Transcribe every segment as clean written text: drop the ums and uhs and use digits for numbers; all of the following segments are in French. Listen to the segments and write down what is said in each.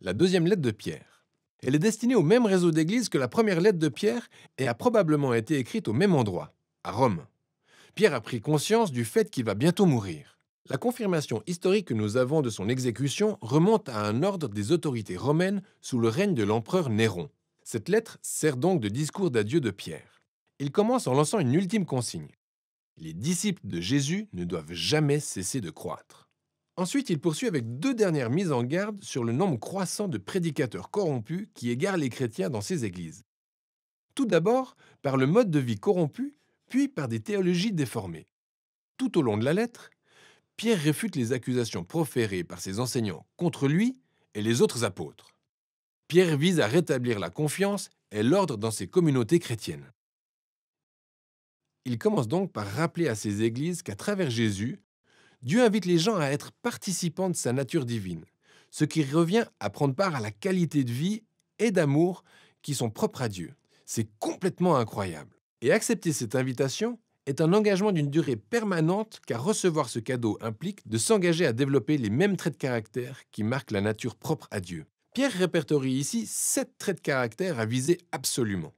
la deuxième lettre de Pierre. Elle est destinée au même réseau d'églises que la première lettre de Pierre et a probablement été écrite au même endroit, à Rome. Pierre a pris conscience du fait qu'il va bientôt mourir. La confirmation historique que nous avons de son exécution remonte à un ordre des autorités romaines sous le règne de l'empereur Néron. Cette lettre sert donc de discours d'adieu de Pierre. Il commence en lançant une ultime consigne. Les disciples de Jésus ne doivent jamais cesser de croître. Ensuite, il poursuit avec deux dernières mises en garde sur le nombre croissant de prédicateurs corrompus qui égarent les chrétiens dans ces églises. Tout d'abord, par le mode de vie corrompu, puis par des théologies déformées. Tout au long de la lettre, Pierre réfute les accusations proférées par ses enseignants contre lui et les autres apôtres. Pierre vise à rétablir la confiance et l'ordre dans ses communautés chrétiennes. Il commence donc par rappeler à ces églises qu'à travers Jésus, Dieu invite les gens à être participants de sa nature divine, ce qui revient à prendre part à la qualité de vie et d'amour qui sont propres à Dieu. C'est complètement incroyable. Et accepter cette invitation est un engagement d'une durée permanente car recevoir ce cadeau implique de s'engager à développer les mêmes traits de caractère qui marquent la nature propre à Dieu. Pierre répertorie ici 7 traits de caractère à viser absolument.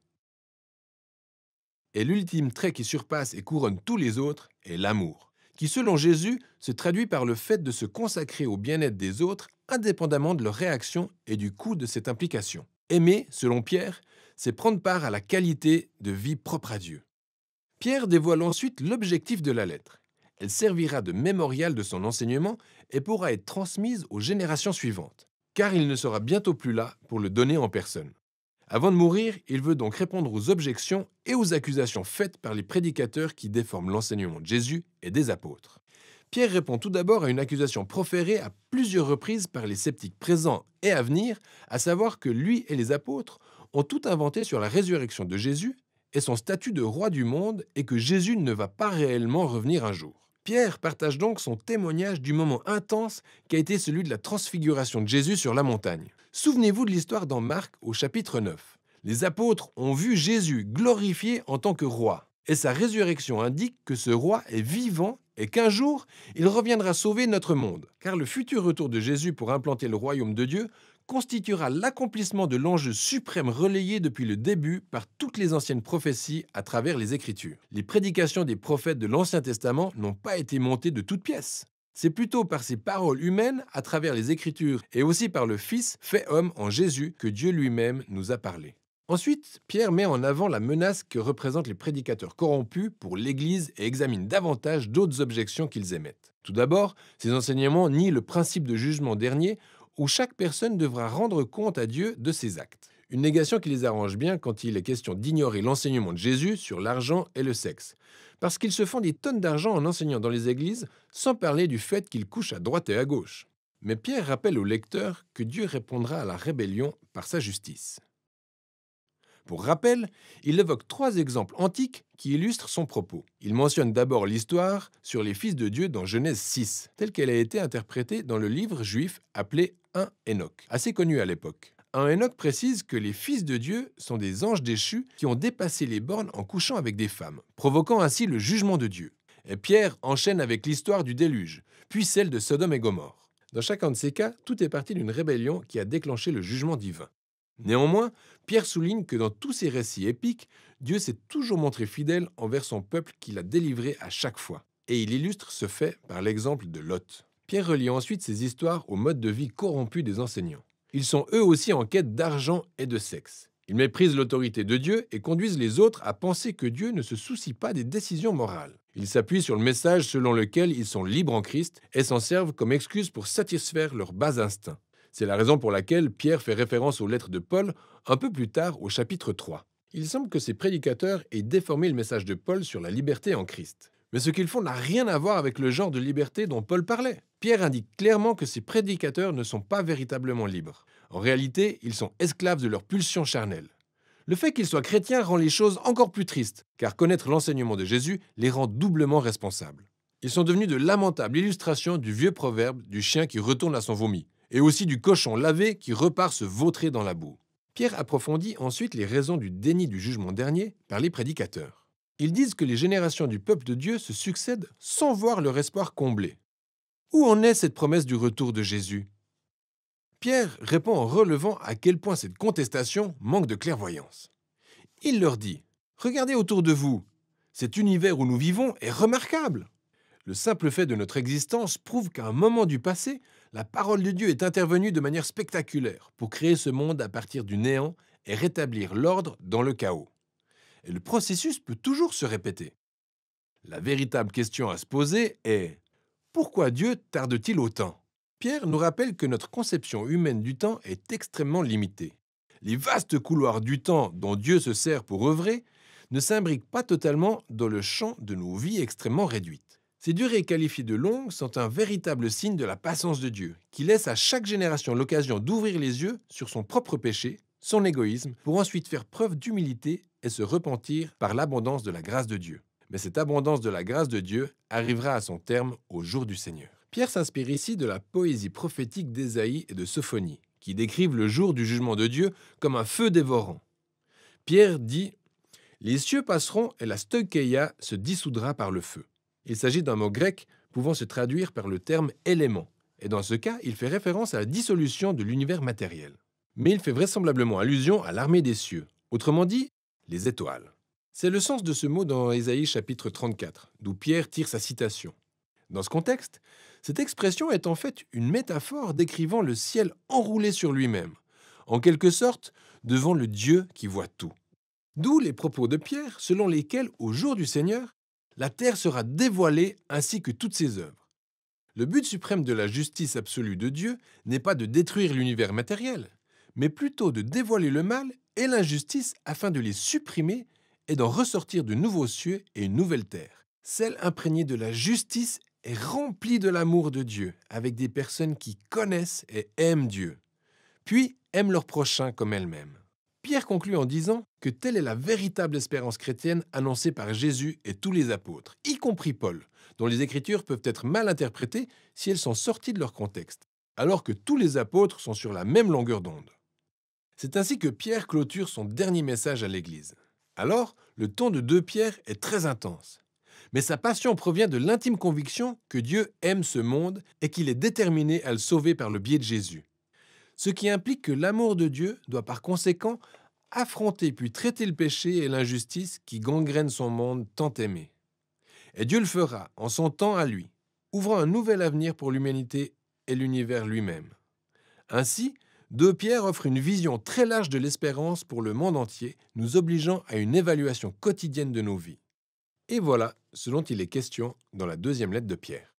Et l'ultime trait qui surpasse et couronne tous les autres est l'amour, qui selon Jésus se traduit par le fait de se consacrer au bien-être des autres indépendamment de leur réaction et du coût de cette implication. Aimer, selon Pierre, c'est prendre part à la qualité de vie propre à Dieu. Pierre dévoile ensuite l'objectif de la lettre. Elle servira de mémorial de son enseignement et pourra être transmise aux générations suivantes, car il ne sera bientôt plus là pour le donner en personne. Avant de mourir, il veut donc répondre aux objections et aux accusations faites par les prédicateurs qui déforment l'enseignement de Jésus et des apôtres. Pierre répond tout d'abord à une accusation proférée à plusieurs reprises par les sceptiques présents et à venir, à savoir que lui et les apôtres ont tout inventé sur la résurrection de Jésus et son statut de roi du monde et que Jésus ne va pas réellement revenir un jour. Pierre partage donc son témoignage du moment intense qu'a été celui de la transfiguration de Jésus sur la montagne. Souvenez-vous de l'histoire dans Marc au chapitre 9. Les apôtres ont vu Jésus glorifié en tant que roi, et sa résurrection indique que ce roi est vivant et qu'un jour, il reviendra sauver notre monde, car le futur retour de Jésus pour implanter le royaume de Dieu constituera l'accomplissement de l'enjeu suprême relayé depuis le début par toutes les anciennes prophéties à travers les Écritures. Les prédications des prophètes de l'Ancien Testament n'ont pas été montées de toutes pièces. C'est plutôt par ces paroles humaines à travers les Écritures et aussi par le Fils fait homme en Jésus que Dieu lui-même nous a parlé. Ensuite, Pierre met en avant la menace que représentent les prédicateurs corrompus pour l'Église et examine davantage d'autres objections qu'ils émettent. Tout d'abord, ces enseignements nient le principe de jugement dernier où chaque personne devra rendre compte à Dieu de ses actes. Une négation qui les arrange bien quand il est question d'ignorer l'enseignement de Jésus sur l'argent et le sexe, parce qu'ils se font des tonnes d'argent en enseignant dans les églises, sans parler du fait qu'ils couchent à droite et à gauche. Mais Pierre rappelle au lecteur que Dieu répondra à la rébellion par sa justice. Pour rappel, il évoque 3 exemples antiques qui illustrent son propos. Il mentionne d'abord l'histoire sur les fils de Dieu dans Genèse 6, telle qu'elle a été interprétée dans le livre juif appelé 1 Enoch, assez connu à l'époque. 1 Enoch précise que les fils de Dieu sont des anges déchus qui ont dépassé les bornes en couchant avec des femmes, provoquant ainsi le jugement de Dieu. Et Pierre enchaîne avec l'histoire du déluge, puis celle de Sodome et Gomorrhe. Dans chacun de ces cas, tout est parti d'une rébellion qui a déclenché le jugement divin. Néanmoins, Pierre souligne que dans tous ces récits épiques, Dieu s'est toujours montré fidèle envers son peuple qu'il a délivré à chaque fois. Et il illustre ce fait par l'exemple de Lot. Pierre relie ensuite ces histoires au mode de vie corrompu des enseignants. Ils sont eux aussi en quête d'argent et de sexe. Ils méprisent l'autorité de Dieu et conduisent les autres à penser que Dieu ne se soucie pas des décisions morales. Ils s'appuient sur le message selon lequel ils sont libres en Christ et s'en servent comme excuse pour satisfaire leurs bas instincts. C'est la raison pour laquelle Pierre fait référence aux lettres de Paul un peu plus tard au chapitre 3. Il semble que ces prédicateurs aient déformé le message de Paul sur la liberté en Christ. Mais ce qu'ils font n'a rien à voir avec le genre de liberté dont Paul parlait. Pierre indique clairement que ces prédicateurs ne sont pas véritablement libres. En réalité, ils sont esclaves de leurs pulsions charnelles. Le fait qu'ils soient chrétiens rend les choses encore plus tristes, car connaître l'enseignement de Jésus les rend doublement responsables. Ils sont devenus de lamentables illustrations du vieux proverbe du chien qui retourne à son vomi, et aussi du cochon lavé qui repart se vautrer dans la boue. Pierre approfondit ensuite les raisons du déni du jugement dernier par les prédicateurs. Ils disent que les générations du peuple de Dieu se succèdent sans voir leur espoir comblé. Où en est cette promesse du retour de Jésus ? Pierre répond en relevant à quel point cette contestation manque de clairvoyance. Il leur dit « Regardez autour de vous, cet univers où nous vivons est remarquable. Le simple fait de notre existence prouve qu'à un moment du passé, la parole de Dieu est intervenue de manière spectaculaire pour créer ce monde à partir du néant et rétablir l'ordre dans le chaos. Et le processus peut toujours se répéter. La véritable question à se poser est « Pourquoi Dieu tarde-t-il autant ?» Pierre nous rappelle que notre conception humaine du temps est extrêmement limitée. Les vastes couloirs du temps dont Dieu se sert pour œuvrer ne s'imbriquent pas totalement dans le champ de nos vies extrêmement réduites. Ces durées qualifiées de longues sont un véritable signe de la patience de Dieu, qui laisse à chaque génération l'occasion d'ouvrir les yeux sur son propre péché, son égoïsme, pour ensuite faire preuve d'humilité et se repentir par l'abondance de la grâce de Dieu. Mais cette abondance de la grâce de Dieu arrivera à son terme au jour du Seigneur. Pierre s'inspire ici de la poésie prophétique d'Ésaïe et de Sophonie, qui décrivent le jour du jugement de Dieu comme un feu dévorant. Pierre dit « Les cieux passeront et la stoicheia se dissoudra par le feu ». Il s'agit d'un mot grec pouvant se traduire par le terme « élément », et dans ce cas, il fait référence à la dissolution de l'univers matériel. Mais il fait vraisemblablement allusion à l'armée des cieux, autrement dit, les étoiles. C'est le sens de ce mot dans Ésaïe chapitre 34, d'où Pierre tire sa citation. Dans ce contexte, cette expression est en fait une métaphore décrivant le ciel enroulé sur lui-même, en quelque sorte devant le Dieu qui voit tout. D'où les propos de Pierre selon lesquels, au jour du Seigneur, la terre sera dévoilée ainsi que toutes ses œuvres. Le but suprême de la justice absolue de Dieu n'est pas de détruire l'univers matériel, mais plutôt de dévoiler le mal et l'injustice afin de les supprimer et d'en ressortir de nouveaux cieux et une nouvelle terre. Celle imprégnée de la justice est remplie de l'amour de Dieu, avec des personnes qui connaissent et aiment Dieu, puis aiment leur prochain comme elles-mêmes. Pierre conclut en disant que telle est la véritable espérance chrétienne annoncée par Jésus et tous les apôtres, y compris Paul, dont les Écritures peuvent être mal interprétées si elles sont sorties de leur contexte, alors que tous les apôtres sont sur la même longueur d'onde. C'est ainsi que Pierre clôture son dernier message à l'Église. Alors, le ton de 2 Pierre est très intense. Mais sa passion provient de l'intime conviction que Dieu aime ce monde et qu'il est déterminé à le sauver par le biais de Jésus. Ce qui implique que l'amour de Dieu doit par conséquent affronter puis traiter le péché et l'injustice qui gangrènent son monde tant aimé. Et Dieu le fera en son temps à lui, ouvrant un nouvel avenir pour l'humanité et l'univers lui-même. Ainsi, 2 Pierre offre une vision très large de l'espérance pour le monde entier, nous obligeant à une évaluation quotidienne de nos vies. Et voilà ce dont il est question dans la 2e lettre de Pierre.